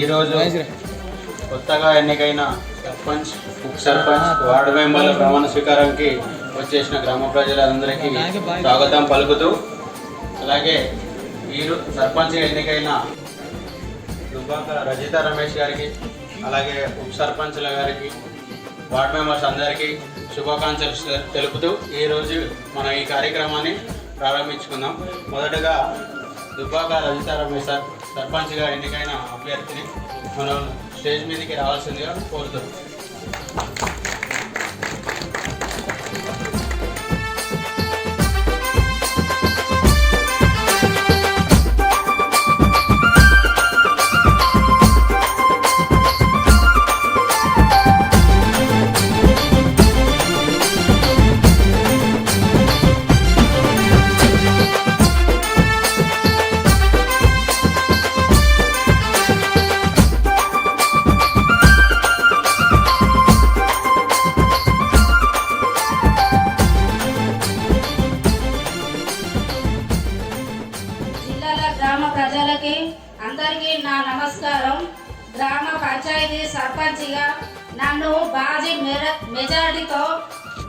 ఈరోజు కొత్తగా ఎన్నికైన సర్పంచ్, ఉప సర్పంచ్, వార్డు మెంబర్ల ప్రమాణ స్వీకారానికి వచ్చేసిన గ్రామ ప్రజలందరికీ స్వాగతం పలుకుతూ, అలాగే సర్పంచ్ ఎన్నికైన దుబ్బాక రజిత రమేష్ గారికి, అలాగే ఉప సర్పంచ్ల గారికి, వార్డు మెంబర్స్ అందరికీ శుభాకాంక్షలు తెలుపుతూ ఈరోజు మనం ఈ కార్యక్రమాన్ని ప్రారంభించుకుందాం. మొదటగా దుబ్బాక రజిత రమేష్ సర్పంచ్గా ఎన్నికైన అభ్యర్థిని మనం స్టేజ్ మీదకి రావాల్సిందిగా కోరుతున్నాం. గ్రామ ప్రజలకి అందరికీ నా నమస్కారం. గ్రామ పంచాయతీ సర్పంచ్గా నన్ను భారీ మెజారిటీతో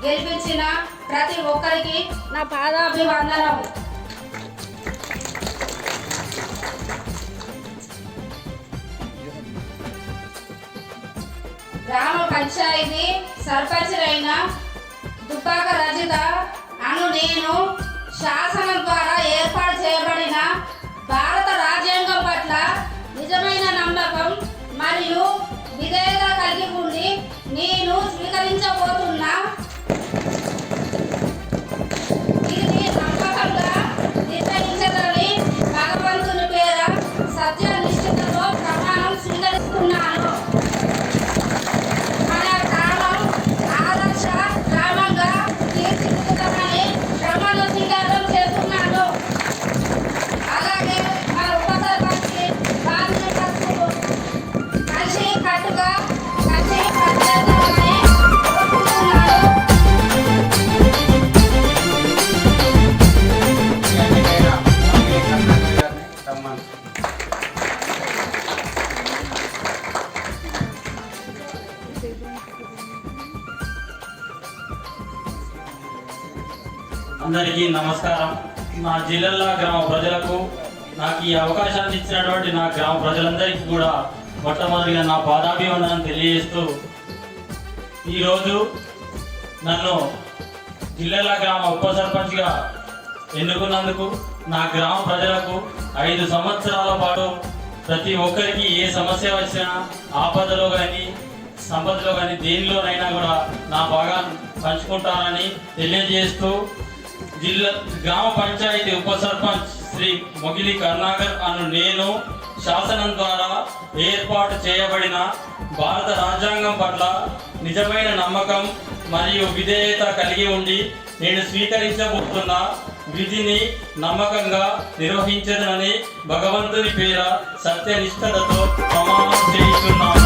గెలిపించిన ప్రతి ఒక్కరికి నా పాదాభివందనం. గ్రామ పంచాయతీ సర్పంచ్లైన దుబ్బాక రజిత అను నేను శాసనం ద్వారా ఏర్పాటు చేయబడిన భారత రాజ్యాంగం పట్ల నిజమైన నమ్మకం మరియు విధేయత కలిగి ఉండి నేను స్వీకరించబోతున్నా. ఇది నమ్మకంగా నిర్వహించదని భగవంతుని పేర సత్యనిష్ఠతతో ప్రమాణం స్వీకరిస్తున్నాను. మన గ్రామం ఆదర్శ గ్రామంగా తీర్చిదిద్దుతామని ప్రమాణ స్వీకారం చేస్తున్నాను. అలాగే మన ఉప సర్పంచ్కి బాధ్యతలు కలిసి కట్టుగా పనిచేద్దామని కోరుకుంటున్నాను. అందరికీ నమస్కారం. నా జిల్లా గ్రామ ప్రజలకు నాకు ఈ అవకాశాన్ని ఇచ్చినటువంటి నా గ్రామ ప్రజలందరికీ కూడా మొట్టమొదటిగా నా పాదాభివందనం తెలియజేస్తూ, ఈరోజు నన్ను జిల్లా గ్రామ ఉప సర్పంచ్గా ఎన్నుకున్నందుకు నా గ్రామ ప్రజలకు 5 సంవత్సరాల పాటు ప్రతి ఒక్కరికి ఏ సమస్య వచ్చినా, ఆపదలో కానీ సంపదలో కానీ దేనిలోనైనా కూడా నా భాగాన్ని పంచుకుంటానని తెలియజేస్తూ, గ్రామ పంచాయతీ ఉప సర్పంచ్ శ్రీ మొగిలి కరుణాకర్ అను నేను శాసనం ద్వారా ఏర్పాటు చేయబడిన భారత రాజ్యాంగం పట్ల నిజమైన నమ్మకం మరియు విధేయత కలిగి ఉండి నేను స్వీకరించబోతున్న విధిని నమ్మకంగా నిర్వహించదనని భగవంతుని పేర సత్యనిష్టతతో ప్రమాణం చేస్తున్నాను.